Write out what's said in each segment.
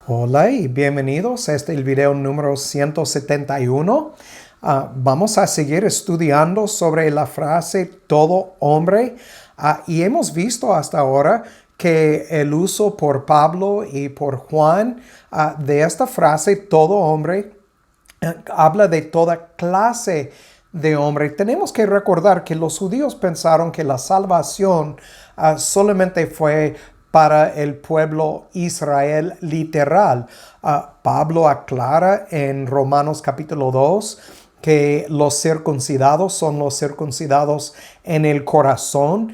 Hola y bienvenidos. Este es el video número 171. Vamos a seguir estudiando sobre la frase todo hombre. Y hemos visto hasta ahora que el uso por Pablo y por Juan de esta frase todo hombre habla de toda clase de hombre. Tenemos que recordar que los judíos pensaron que la salvación solamente fue para el pueblo Israel literal. Pablo aclara en Romanos capítulo 2 que los circuncidados son los circuncidados en el corazón.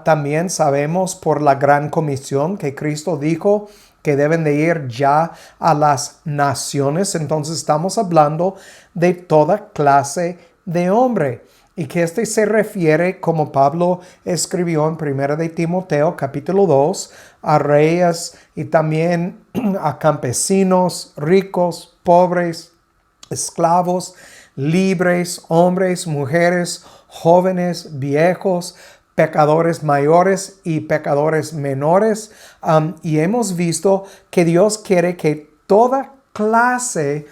También sabemos por la gran comisión que Cristo dijo que deben de ir ya a las naciones. Entonces estamos hablando de toda clase de hombre. Y que este se refiere, como Pablo escribió en 1 de Timoteo capítulo 2, a reyes y también a campesinos, ricos, pobres, esclavos, libres, hombres, mujeres, jóvenes, viejos, pecadores mayores y pecadores menores. Y hemos visto que Dios quiere que toda clase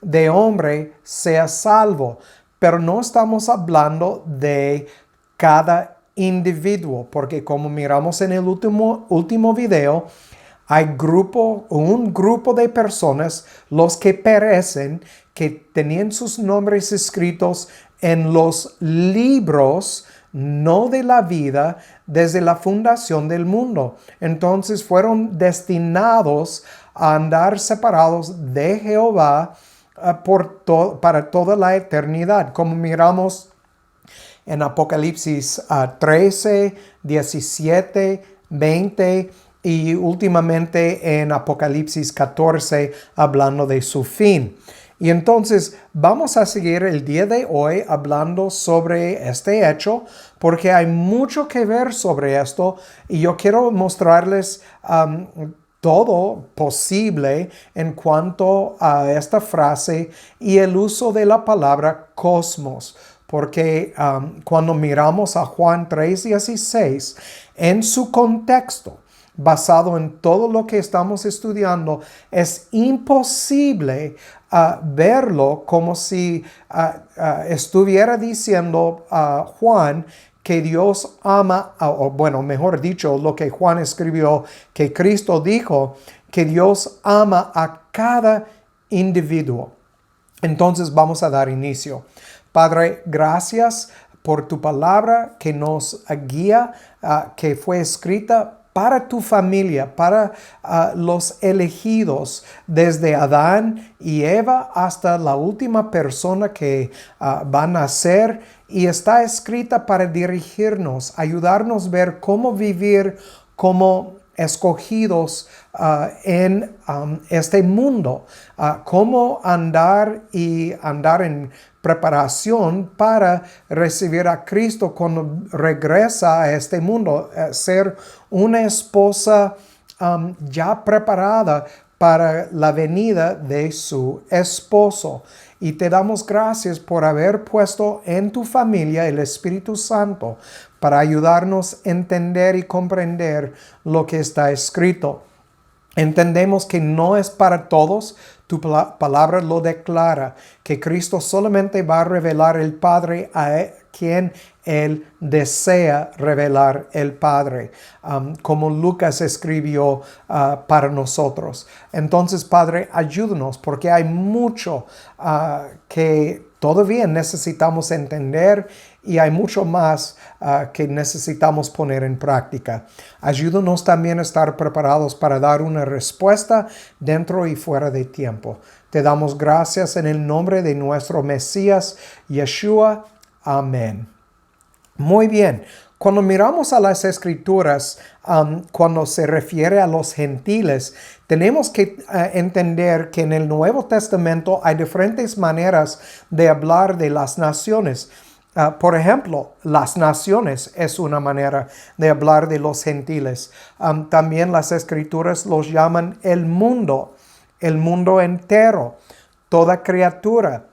de hombre sea salvo. Pero no estamos hablando de cada individuo, porque como miramos en el último video, hay un grupo de personas, los que perecen, que tenían sus nombres escritos en los libros, no de la vida, desde la fundación del mundo. Entonces fueron destinados a andar separados de Jehová para toda la eternidad, como miramos en Apocalipsis 13, 17, 20 y últimamente en Apocalipsis 14 hablando de su fin. Y entonces vamos a seguir el día de hoy hablando sobre este hecho porque hay mucho que ver sobre esto y yo quiero mostrarles todo posible en cuanto a esta frase y el uso de la palabra cosmos. Porque cuando miramos a Juan 3:16, en su contexto, basado en todo lo que estamos estudiando, es imposible verlo como si estuviera diciendo Juan que Dios ama, o bueno, mejor dicho, lo que Juan escribió, que Cristo dijo, que Dios ama a cada individuo. Entonces vamos a dar inicio. Padre, gracias por tu palabra que nos guía, que fue escrita para tu familia, para los elegidos, desde Adán y Eva hasta la última persona que va a nacer, y está escrita para dirigirnos, ayudarnos a ver cómo vivir como escogidos en este mundo, cómo andar en preparación para recibir a Cristo cuando regresa a este mundo, ser una esposa ya preparada para la venida de su esposo. Y te damos gracias por haber puesto en tu familia el Espíritu Santo para ayudarnos a entender y comprender lo que está escrito. Entendemos que no es para todos. Tu palabra lo declara, que Cristo solamente va a revelar el Padre a quien Él desea revelar el Padre, como Lucas escribió para nosotros. Entonces, Padre, ayúdanos porque hay mucho que todavía necesitamos entender y hay mucho más que necesitamos poner en práctica. Ayúdanos también a estar preparados para dar una respuesta dentro y fuera de tiempo. Te damos gracias en el nombre de nuestro Mesías, Yeshua. Amén. Muy bien. Cuando miramos a las Escrituras, cuando se refiere a los gentiles, tenemos que entender que en el Nuevo Testamento hay diferentes maneras de hablar de las naciones. Por ejemplo, las naciones es una manera de hablar de los gentiles. También las Escrituras los llaman el mundo entero, toda criatura.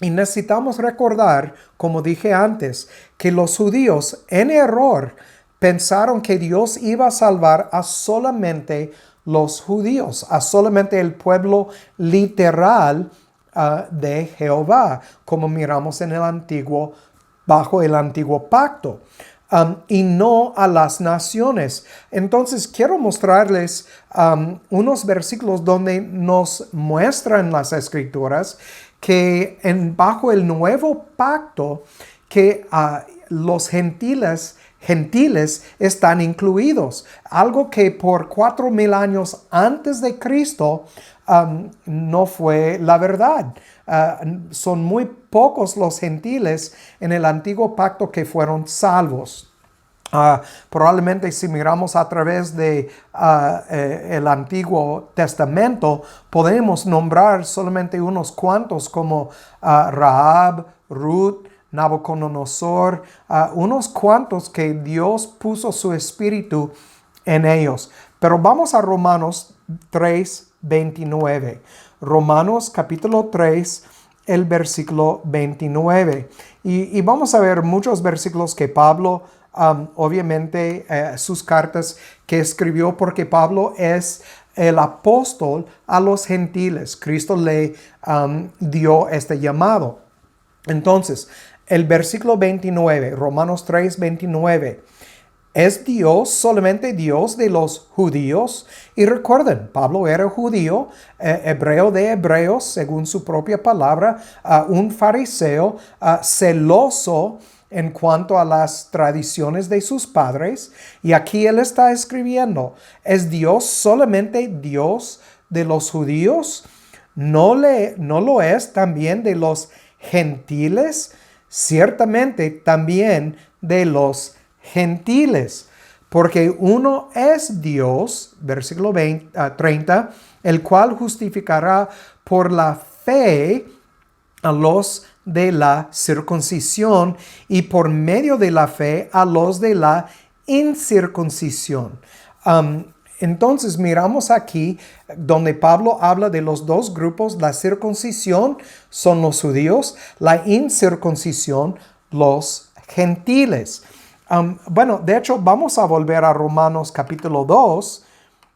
Y necesitamos recordar, como dije antes, que los judíos en error pensaron que Dios iba a salvar a solamente los judíos, a solamente el pueblo literal de Jehová, como miramos en el antiguo, bajo el antiguo pacto. Y no a las naciones. Entonces quiero mostrarles unos versículos donde nos muestran las escrituras que bajo el nuevo pacto que los gentiles están incluidos. Algo que por 4,000 años antes de Cristo no fue la verdad. Son muy pocos los gentiles en el antiguo pacto que fueron salvos. Probablemente si miramos a través de el Antiguo Testamento, podemos nombrar solamente unos cuantos como Rahab, Ruth, Nabucodonosor, unos cuantos que Dios puso su espíritu en ellos. Pero vamos a Romanos 3:29. Romanos capítulo 3, el versículo 29. Y vamos a ver muchos versículos que Pablo, obviamente sus cartas que escribió, porque Pablo es el apóstol a los gentiles. Cristo le dio este llamado. Entonces, el versículo 29, Romanos 3:29. ¿Es Dios solamente Dios de los judíos? Y recuerden, Pablo era judío, hebreo de hebreos, según su propia palabra, un fariseo celoso en cuanto a las tradiciones de sus padres. Y aquí él está escribiendo, ¿es Dios solamente Dios de los judíos? ¿No lo es también de los gentiles? Ciertamente también de los gentiles, porque uno es Dios, versículo 30, el cual justificará por la fe a los de la circuncisión y por medio de la fe a los de la incircuncisión. Entonces miramos aquí donde Pablo habla de los dos grupos. La circuncisión son los judíos, la incircuncisión los gentiles. Bueno, de hecho vamos a volver a Romanos capítulo 2,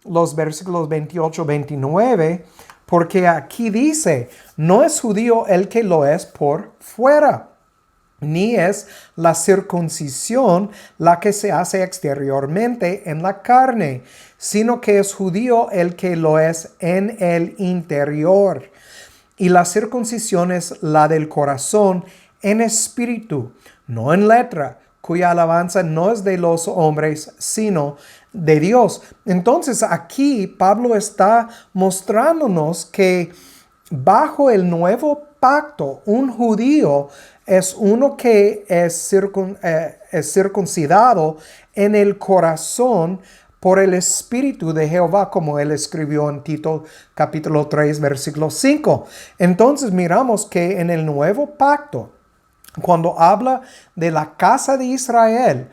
los versículos 28-29, porque aquí dice, no es judío el que lo es por fuera, ni es la circuncisión la que se hace exteriormente en la carne, sino que es judío el que lo es en el interior. Y la circuncisión es la del corazón en espíritu, no en letra, cuya alabanza no es de los hombres, sino de Dios. Entonces aquí Pablo está mostrándonos que bajo el nuevo pacto, un judío es uno que es circuncidado en el corazón por el Espíritu de Jehová, como él escribió en Tito capítulo 3, versículo 5. Entonces miramos que en el nuevo pacto, cuando habla de la casa de Israel,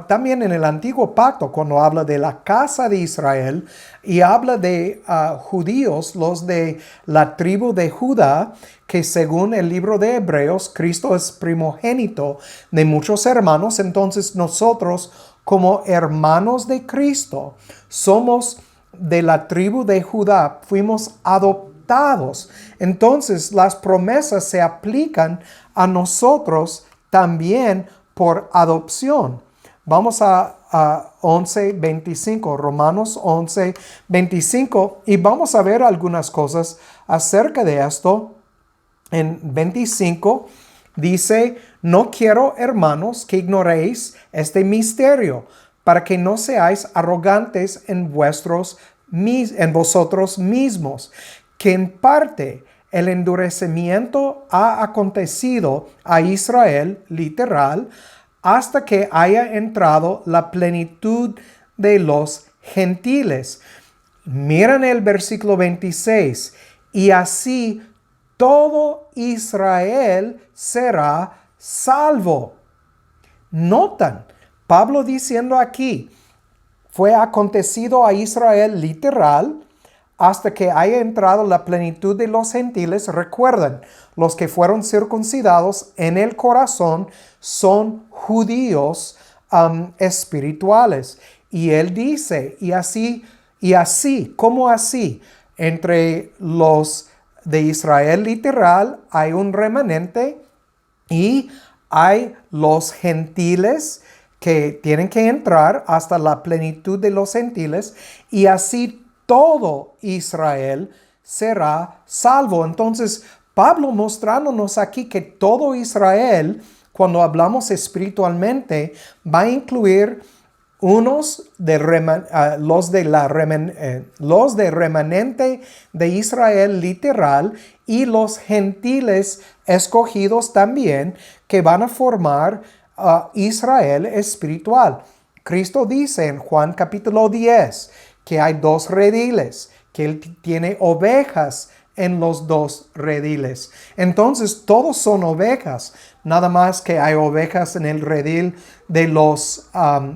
también en el antiguo pacto, cuando habla de la casa de Israel y habla de judíos, los de la tribu de Judá, que según el libro de Hebreos, Cristo es primogénito de muchos hermanos. Entonces nosotros, como hermanos de Cristo, somos de la tribu de Judá, fuimos adoptados. Entonces las promesas se aplican a nosotros también por adopción. Vamos a 11:25, Romanos 11:25, y vamos a ver algunas cosas acerca de esto. En 25 dice, no quiero, hermanos, que ignoréis este misterio, para que no seáis arrogantes en vosotros mismos, que en parte el endurecimiento ha acontecido a Israel, literal, hasta que haya entrado la plenitud de los gentiles. Miren el versículo 26. Y así todo Israel será salvo. Notan, Pablo diciendo aquí, fue acontecido a Israel literal, hasta que haya entrado la plenitud de los gentiles. Recuerden, los que fueron circuncidados en el corazón son judíos espirituales. Y él dice, y así Y así, ¿cómo así? Entre los de Israel literal hay un remanente y hay los gentiles que tienen que entrar hasta la plenitud de los gentiles y así todo Israel será salvo. Entonces, Pablo mostrándonos aquí que todo Israel, cuando hablamos espiritualmente, va a incluir unos de los de remanente de Israel literal y los gentiles escogidos también que van a formar Israel espiritual. Cristo dice en Juan capítulo 10 que hay dos rediles, que Él tiene ovejas en los dos rediles. Entonces todos son ovejas, nada más que hay ovejas en el redil de los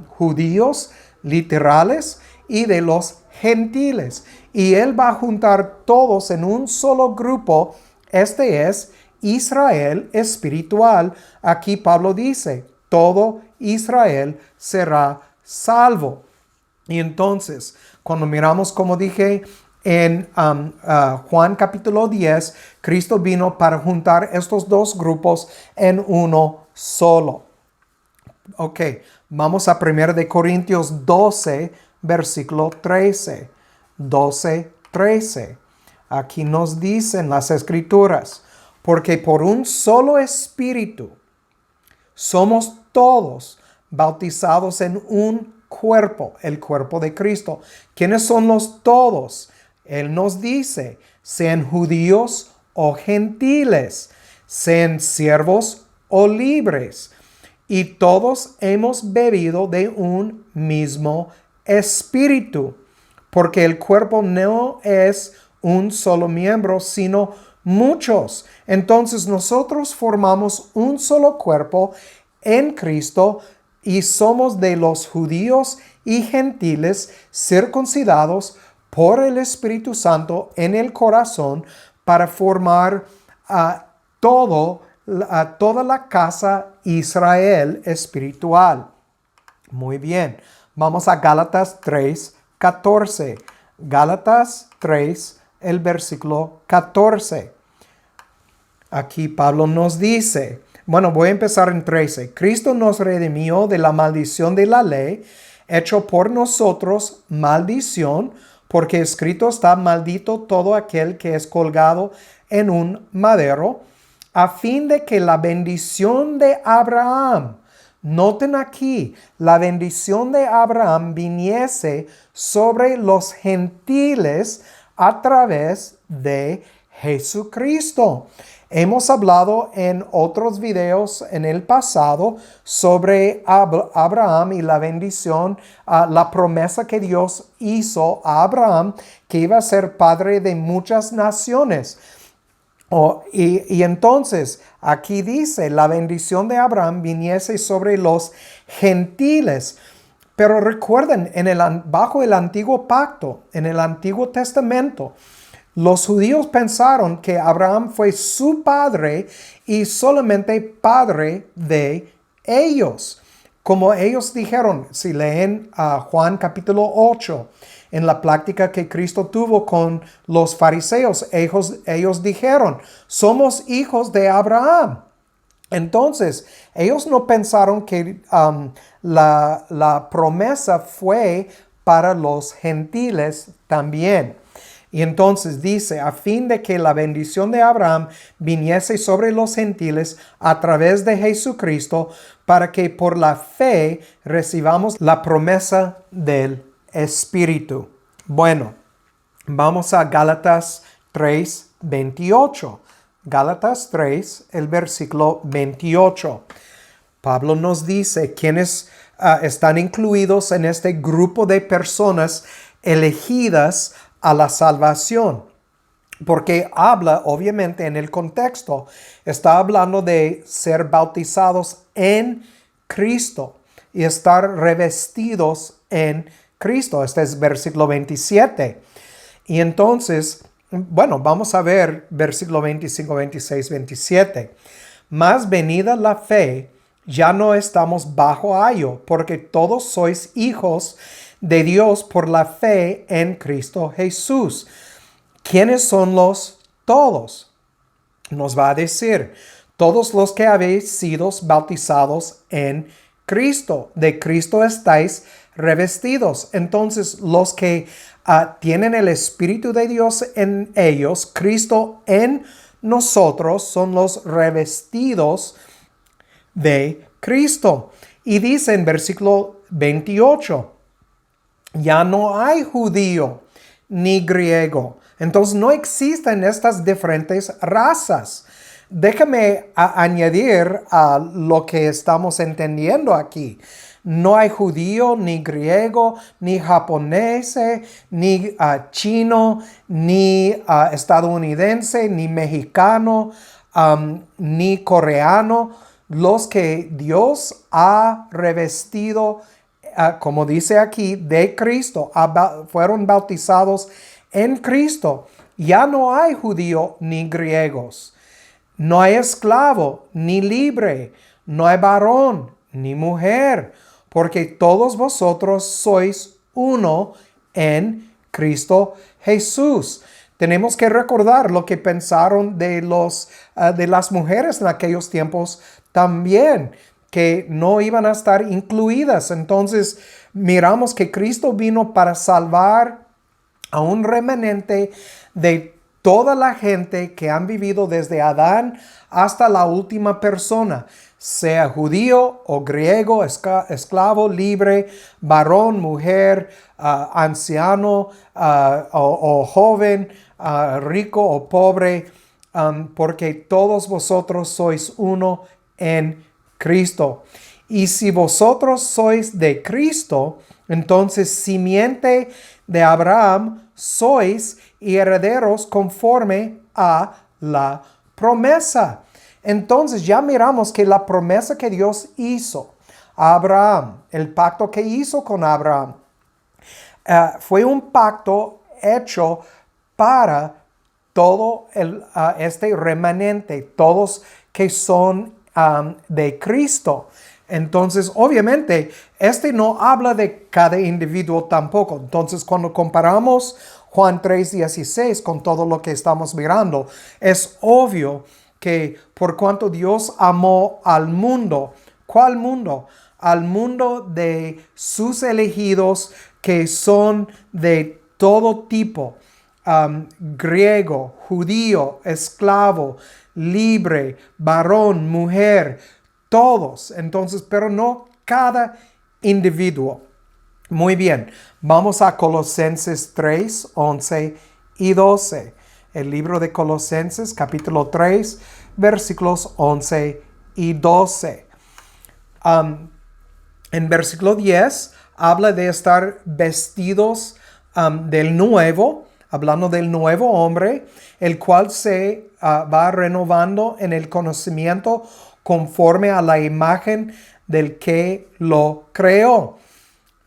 judíos literales y de los gentiles. Y Él va a juntar todos en un solo grupo. Este es Israel espiritual. Aquí Pablo dice, todo Israel será salvo. Y entonces, cuando miramos, como dije, en Juan capítulo 10, Cristo vino para juntar estos dos grupos en uno solo. Ok, vamos a 1 de Corintios 12, versículo 13. 12, 13. Aquí nos dicen las Escrituras, porque por un solo Espíritu somos todos bautizados en un cuerpo, el cuerpo de Cristo. ¿Quiénes son los todos? Él nos dice, sean judíos o gentiles, sean siervos o libres, y todos hemos bebido de un mismo espíritu, porque el cuerpo no es un solo miembro, sino muchos. Entonces nosotros formamos un solo cuerpo en Cristo y somos de los judíos y gentiles circuncidados por el Espíritu Santo en el corazón para formar toda la casa Israel espiritual. Muy bien. Vamos a Gálatas 3, 14. Gálatas 3, el versículo 14. Aquí Pablo nos dice, bueno, voy a empezar en 13. Cristo nos redimió de la maldición de la ley, hecho por nosotros maldición, porque escrito está: maldito todo aquel que es colgado en un madero, a fin de que la bendición de Abraham, noten aquí, la bendición de Abraham viniese sobre los gentiles a través de Jesucristo. Hemos hablado en otros videos en el pasado sobre Abraham y la bendición, la promesa que Dios hizo a Abraham, que iba a ser padre de muchas naciones. Y entonces aquí dice, la bendición de Abraham viniese sobre los gentiles. Pero recuerden, bajo el antiguo pacto, en el Antiguo Testamento, los judíos pensaron que Abraham fue su padre y solamente padre de ellos. Como ellos dijeron, si leen Juan capítulo 8, en la plática que Cristo tuvo con los fariseos, ellos dijeron, somos hijos de Abraham. Entonces, ellos no pensaron que la promesa fue para los gentiles también. Y entonces dice, a fin de que la bendición de Abraham viniese sobre los gentiles a través de Jesucristo, para que por la fe recibamos la promesa del Espíritu. Bueno, vamos a Gálatas 3, 28. Gálatas 3, el versículo 28. Pablo nos dice quiénes están incluidos en este grupo de personas elegidas a la salvación. Porque habla, obviamente, en el contexto, está hablando de ser bautizados en Cristo y estar revestidos en Cristo. Este es versículo 27. Y entonces, bueno, vamos a ver versículo 25, 26, 27. Mas venida la fe, ya no estamos bajo ayo, porque todos sois hijos de Dios por la fe en Cristo Jesús. ¿Quiénes son los todos? Nos va a decir, todos los que habéis sido bautizados en Cristo. De Cristo estáis revestidos. Entonces, los que tienen el Espíritu de Dios en ellos, Cristo en nosotros, son los revestidos de Cristo. Y dice en versículo 28, ya no hay judío ni griego. Entonces no existen estas diferentes razas. Déjame añadir a lo que estamos entendiendo aquí. No hay judío, ni griego, ni japonés, ni chino, ni estadounidense, ni mexicano, ni coreano. Los que Dios ha revestido, como dice aquí, de Cristo, fueron bautizados en Cristo. Ya no hay judío ni griegos. No hay esclavo ni libre. No hay varón ni mujer. Porque todos vosotros sois uno en Cristo Jesús. Tenemos que recordar lo que pensaron de las mujeres en aquellos tiempos también, que no iban a estar incluidas. Entonces, miramos que Cristo vino para salvar a un remanente de toda la gente que han vivido desde Adán hasta la última persona, sea judío o griego, esclavo, libre, varón, mujer, anciano o joven, rico o pobre, porque todos vosotros sois uno en Cristo. Y si vosotros sois de Cristo, entonces simiente de Abraham sois y herederos conforme a la promesa. Entonces ya miramos que la promesa que Dios hizo a Abraham, el pacto que hizo con Abraham, fue un pacto hecho para todo este remanente, todos que son de Cristo. Entonces, obviamente, no habla de cada individuo tampoco. Entonces, cuando comparamos Juan 3:16 con todo lo que estamos mirando, es obvio que por cuanto Dios amó al mundo, ¿cuál mundo? Al mundo de sus elegidos que son de todo tipo, griego, judío, esclavo, libre, varón, mujer, todos. Entonces, pero no cada individuo. Muy bien, vamos a Colosenses 3, 11 y 12. El libro de Colosenses, capítulo 3, versículos 11 y 12. En versículo 10 habla de estar vestidos del nuevo, hablando del nuevo hombre, el cual se va renovando en el conocimiento conforme a la imagen del que lo creó.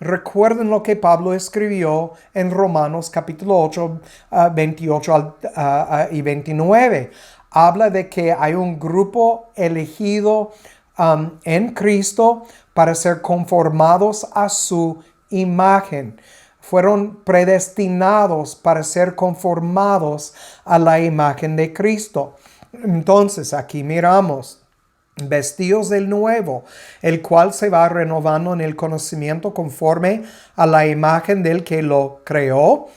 Recuerden lo que Pablo escribió en Romanos capítulo 8, 28 y 29. Habla de que hay un grupo elegido en Cristo para ser conformados a su imagen. Fueron predestinados para ser conformados a la imagen de Cristo. Entonces, aquí miramos, vestidos del nuevo, el cual se va renovando en el conocimiento conforme a la imagen del que lo creó,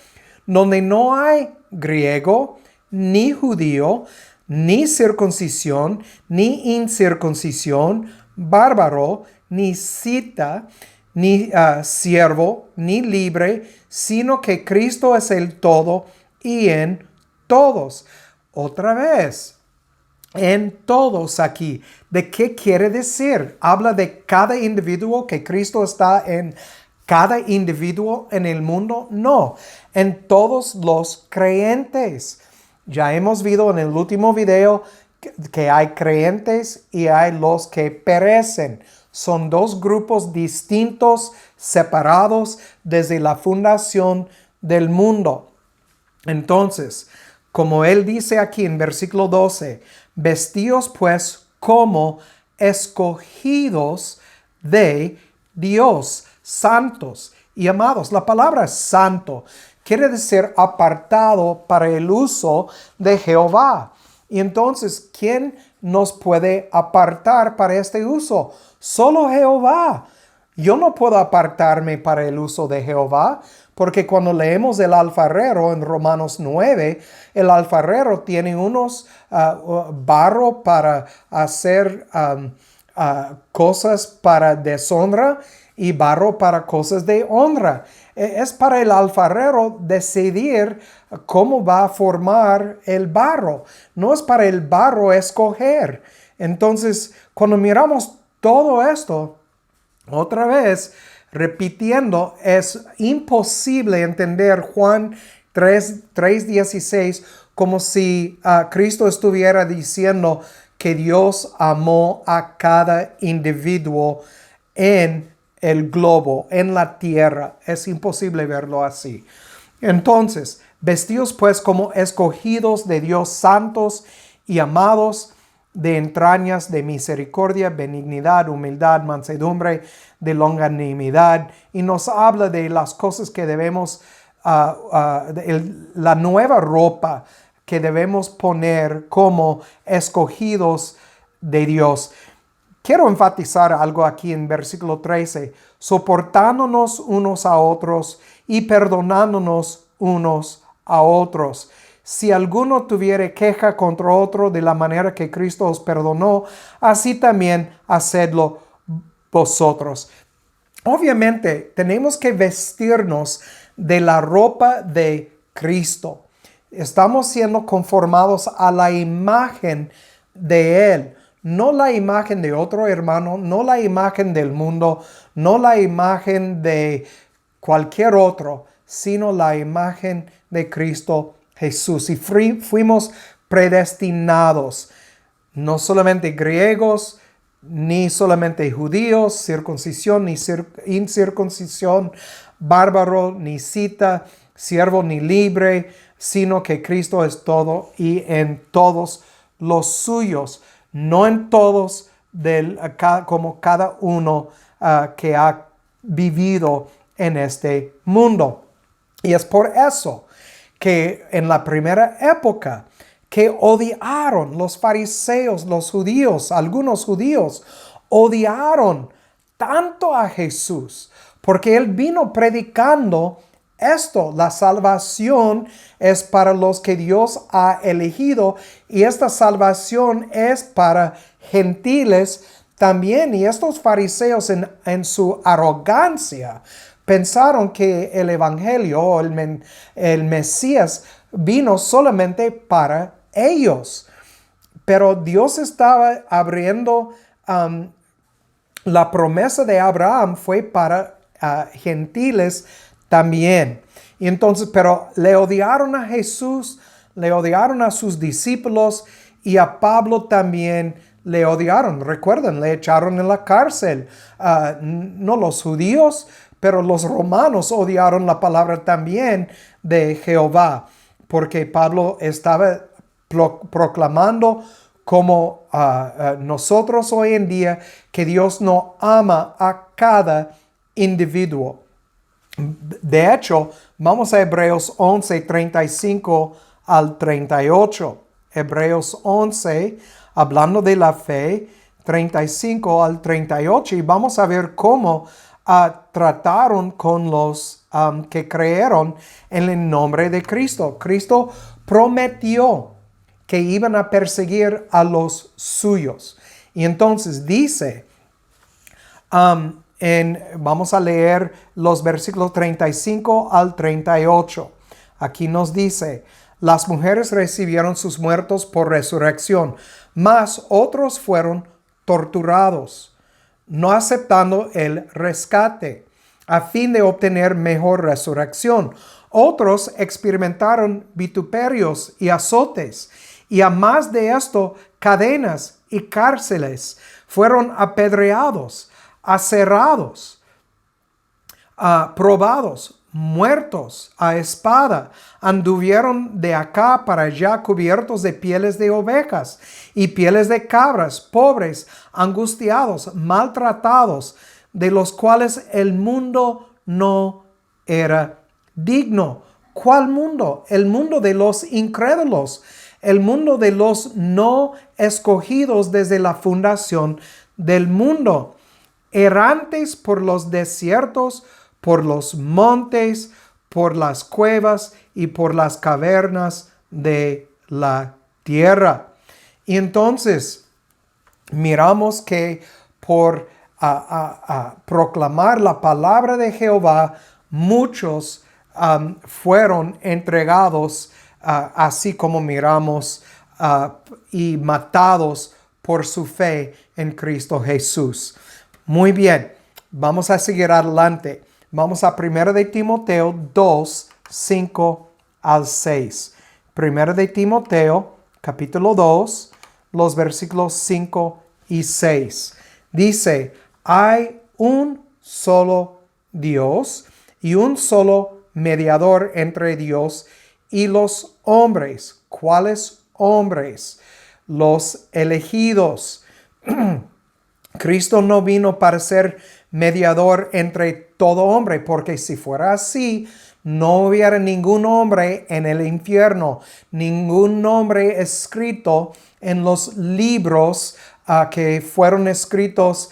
donde no hay griego, ni judío, ni circuncisión, ni incircuncisión, bárbaro, ni cita, ni siervo, ni libre, sino que Cristo es el todo y en todos. Otra vez, en todos aquí. ¿De qué quiere decir? ¿Habla de cada individuo, que Cristo está en cada individuo en el mundo? No, en todos los creyentes. Ya hemos visto en el último video que hay creyentes y hay los que perecen. Son dos grupos distintos, separados desde la fundación del mundo. Entonces, como él dice aquí en versículo 12, vestíos pues como escogidos de Dios, santos y amados. La palabra santo quiere decir apartado para el uso de Jehová. Y entonces, ¿quién nos puede apartar para este uso? Solo Jehová. Yo no puedo apartarme para el uso de Jehová, porque cuando leemos el alfarero en Romanos 9, el alfarero tiene unos barro para hacer cosas para deshonra y barro para cosas de honra. Es para el alfarero decidir cómo va a formar el barro. No es para el barro escoger. Entonces, cuando miramos todo esto, otra vez, repitiendo, es imposible entender Juan 3:16 como si Cristo estuviera diciendo que Dios amó a cada individuo en el globo, en la tierra. Es imposible verlo así. Entonces, vestidos pues como escogidos de Dios, santos y amados, de entrañas de misericordia, benignidad, humildad, mansedumbre, de longanimidad, y nos habla de las cosas que debemos, la nueva ropa que debemos poner como escogidos de Dios. Quiero enfatizar algo aquí en versículo 13, soportándonos unos a otros y perdonándonos unos a otros. Si alguno tuviere queja contra otro de la manera que Cristo os perdonó, así también hacedlo vosotros. Obviamente, tenemos que vestirnos de la ropa de Cristo. Estamos siendo conformados a la imagen de Él. No la imagen de otro hermano, no la imagen del mundo, no la imagen de cualquier otro, sino la imagen de Cristo Jesús. Y fuimos predestinados, no solamente griegos, ni solamente judíos, circuncisión ni incircuncisión, bárbaro ni cita, siervo ni libre, sino que Cristo es todo y en todos los suyos, no en todos como cada uno que ha vivido en este mundo. Y es por eso que en la primera época que odiaron los fariseos, los judíos, algunos judíos odiaron tanto a Jesús, porque Él vino predicando esto, la salvación es para los que Dios ha elegido y esta salvación es para gentiles también. Y estos fariseos en su arrogancia pensaron que el evangelio o el Mesías vino solamente para ellos. Pero Dios estaba abriendo, la promesa de Abraham fue para gentiles también. Y entonces, pero le odiaron a Jesús, le odiaron a sus discípulos y a Pablo también le odiaron. Recuerden, le echaron en la cárcel. No los judíos, pero los romanos odiaron la palabra también de Jehová, porque Pablo estaba proclamando como nosotros hoy en día que Dios no ama a cada individuo. De hecho, vamos a Hebreos 11, 35 al 38. Hebreos 11, hablando de la fe, 35 al 38, y vamos a ver cómo trataron con los que creyeron en el nombre de Cristo. Cristo prometió que iban a perseguir a los suyos. Y entonces dice, vamos a leer los versículos 35 al 38. Aquí nos dice, las mujeres recibieron sus muertos por resurrección, mas otros fueron torturados, no aceptando el rescate, a fin de obtener mejor resurrección. Otros experimentaron vituperios y azotes, y a más de esto, cadenas y cárceles. Fueron apedreados, aserrados, probados, muertos a espada. Anduvieron de acá para allá cubiertos de pieles de ovejas y pieles de cabras, pobres, angustiados, maltratados, de los cuales el mundo no era digno. ¿Cuál mundo? El mundo de los incrédulos, el mundo de los no escogidos desde la fundación del mundo, errantes por los desiertos, por los montes, por las cuevas y por las cavernas de la tierra. Y entonces miramos que por proclamar la palabra de Jehová, muchos fueron entregados, así como miramos, y matados por su fe en Cristo Jesús. Muy bien, vamos a seguir adelante. Vamos a 1 de Timoteo 2, 5 al 6. 1 de Timoteo, capítulo 2, los versículos 5 y 6. Dice, hay un solo Dios y un solo mediador entre Dios y los hombres. ¿Cuáles hombres? Los elegidos. Cristo no vino para ser mediador entre todo hombre, porque si fuera así, no hubiera ningún hombre en el infierno, ningún nombre escrito en los libros que fueron escritos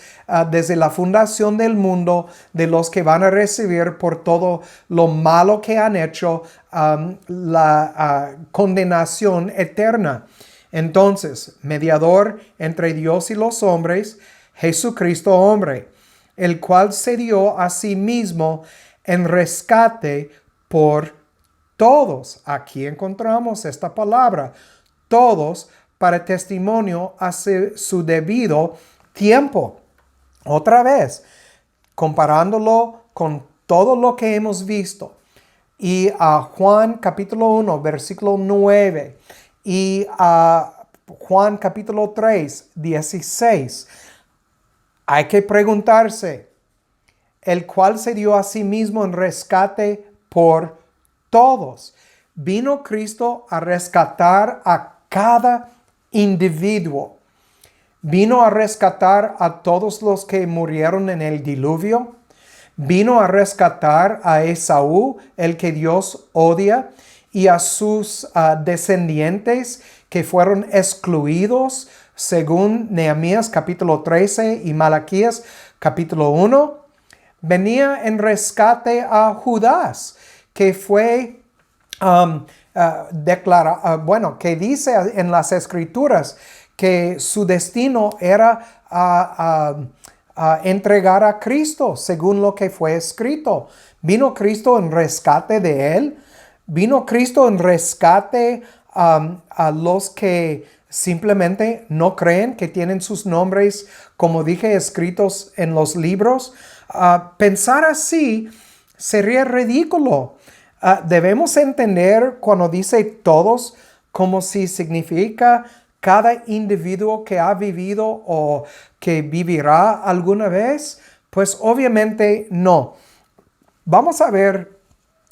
desde la fundación del mundo, de los que van a recibir por todo lo malo que han hecho la condenación eterna. Entonces, mediador entre Dios y los hombres, Jesucristo hombre, el cual se dio a sí mismo en rescate por todos. Aquí encontramos esta palabra, todos, para testimonio a su debido tiempo. Otra vez, comparándolo con todo lo que hemos visto. Y a Juan capítulo 1, versículo 9. Y a Juan capítulo 3, 16. Hay que preguntarse, el cual se dio a sí mismo en rescate por todos. Vino Cristo a rescatar a cada individuo. Vino a rescatar a todos los que murieron en el diluvio. Vino a rescatar a Esaú, el que Dios odia, y a sus descendientes que fueron excluidos según Nehemías capítulo 13 y Malaquías capítulo 1. Venía en rescate a Judas, que fue que dice en las Escrituras que su destino era entregar a Cristo, según lo que fue escrito. Vino Cristo en rescate de él. Vino Cristo en rescate a los que simplemente no creen, que tienen sus nombres, como dije, escritos en los libros. Pensar así sería ridículo. Debemos entender cuando dice todos, como si significa cada individuo que ha vivido o que vivirá alguna vez. Pues obviamente no. Vamos a ver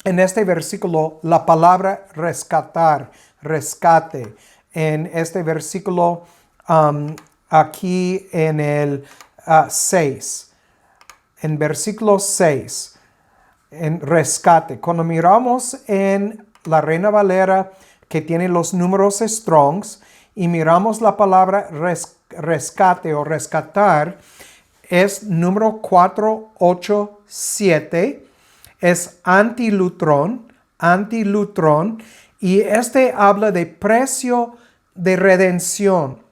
en este versículo la palabra rescatar, rescate. En este versículo aquí en el 6. En versículo 6. En rescate. Cuando miramos en la Reina Valera que tiene los números Strongs y miramos la palabra rescate o rescatar, es número 487. Es antilutrón, y este habla de precio de redención.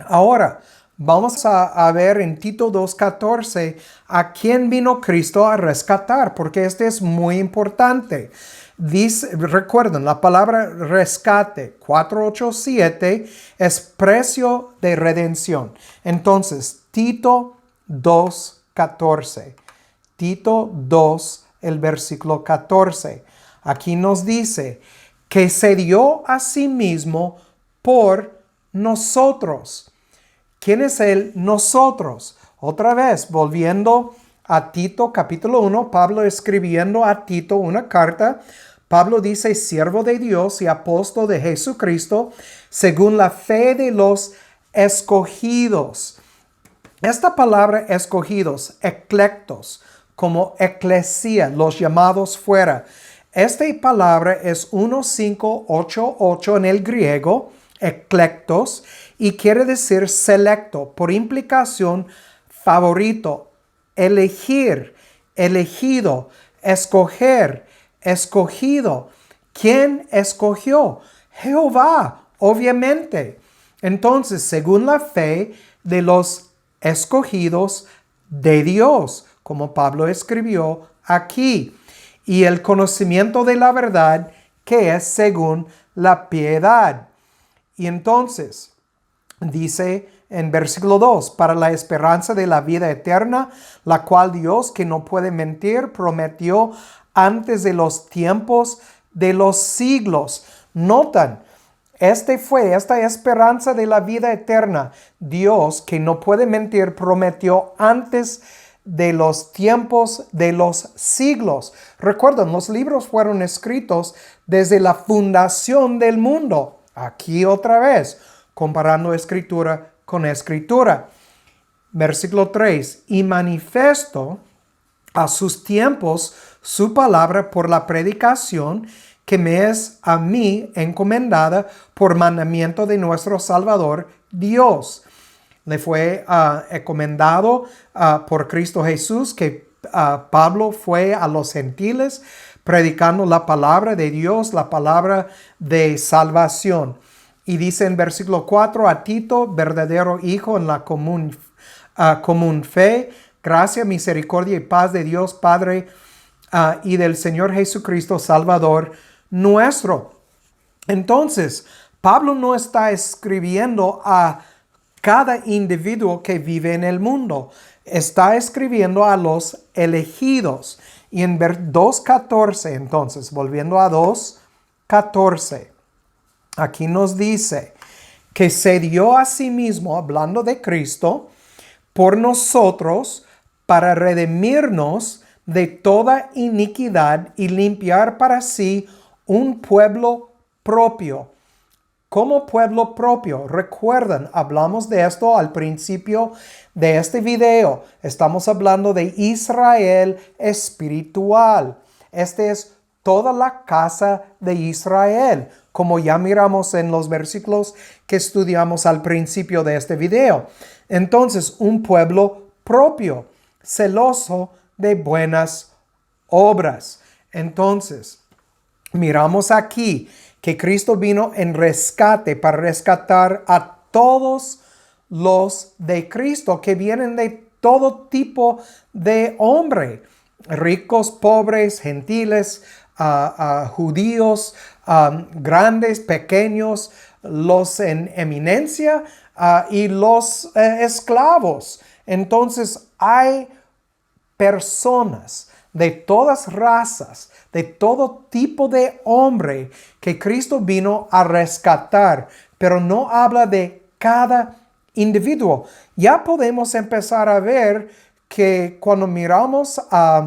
Ahora, vamos a ver en Tito 2:14 a quién vino Cristo a rescatar, porque este es muy importante. Dice, recuerden, la palabra rescate 487 es precio de redención. Entonces, Tito 2:14. Tito 2, el versículo 14. Aquí nos dice que se dio a sí mismo por nosotros. ¿Quién es el nosotros? Otra vez, volviendo a Tito capítulo 1, Pablo escribiendo a Tito una carta. Pablo dice, siervo de Dios y apóstol de Jesucristo, según la fe de los escogidos. Esta palabra escogidos, eclectos, como eclesia, los llamados fuera. Esta palabra es 1588 en el griego, eclectos, y quiere decir selecto, por implicación favorito, elegir, elegido, escoger, escogido. ¿Quién escogió? Jehová, obviamente. Entonces, según la fe de los escogidos de Dios, como Pablo escribió aquí, y el conocimiento de la verdad, que es según la piedad. Y entonces, dice en versículo 2, para la esperanza de la vida eterna, la cual Dios, que no puede mentir, prometió antes de los tiempos de los siglos. Notan, esta esperanza de la vida eterna. Dios, que no puede mentir, prometió antes de los tiempos de los siglos. Recuerden, los libros fueron escritos desde la fundación del mundo. Aquí otra vez, comparando escritura con escritura. Versículo 3. Y manifiesto a sus tiempos su palabra por la predicación que me es a mí encomendada por mandamiento de nuestro Salvador Dios. Le fue encomendado por Cristo Jesús que Pablo fue a los gentiles predicando la palabra de Dios, la palabra de salvación. Y dice en versículo 4, a Tito, verdadero hijo en la común fe, gracia, misericordia y paz de Dios Padre y del Señor Jesucristo Salvador nuestro. Entonces, Pablo no está escribiendo a cada individuo que vive en el mundo. Está escribiendo a los elegidos. Y en 2.14, entonces, volviendo a 2.14, aquí nos dice que se dio a sí mismo, hablando de Cristo, por nosotros para redimirnos de toda iniquidad y limpiar para sí un pueblo propio. Como pueblo propio, recuerden, hablamos de esto al principio de este video. Estamos hablando de Israel espiritual. Este es toda la casa de Israel, como ya miramos en los versículos que estudiamos al principio de este video. Entonces, un pueblo propio, celoso de buenas obras. Entonces, miramos aquí que Cristo vino en rescate para rescatar a todos los de Cristo que vienen de todo tipo de hombre, ricos, pobres, gentiles, judíos, grandes, pequeños, los en eminencia y los esclavos. Entonces hay personas de todas razas, de todo tipo de hombre que Cristo vino a rescatar, pero no habla de cada individuo. Ya podemos empezar a ver que cuando miramos a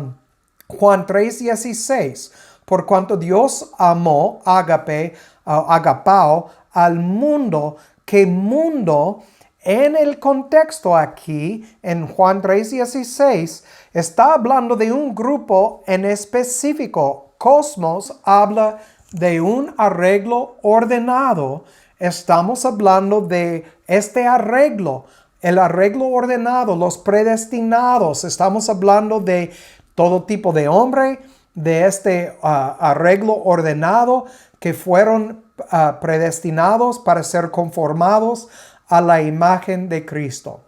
Juan 3:16, por cuanto Dios amó, agapao, al mundo, que mundo en el contexto aquí, en Juan 3:16, está hablando de un grupo en específico. Cosmos habla de un arreglo ordenado. Estamos hablando de este arreglo, el arreglo ordenado, los predestinados. Estamos hablando de todo tipo de hombre, de este arreglo ordenado que fueron predestinados para ser conformados a la imagen de Cristo.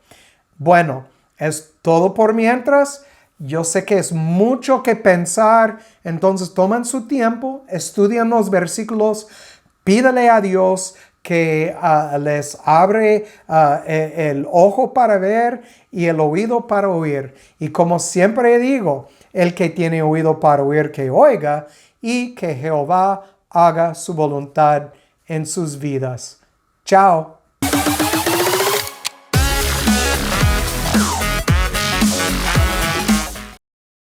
Bueno, es todo por mientras. Yo sé que es mucho que pensar, entonces toman su tiempo, estudian los versículos, pídale a Dios que les abre el ojo para ver y el oído para oír. Y como siempre digo, el que tiene oído para oír, que oiga, y que Jehová haga su voluntad en sus vidas. Chao.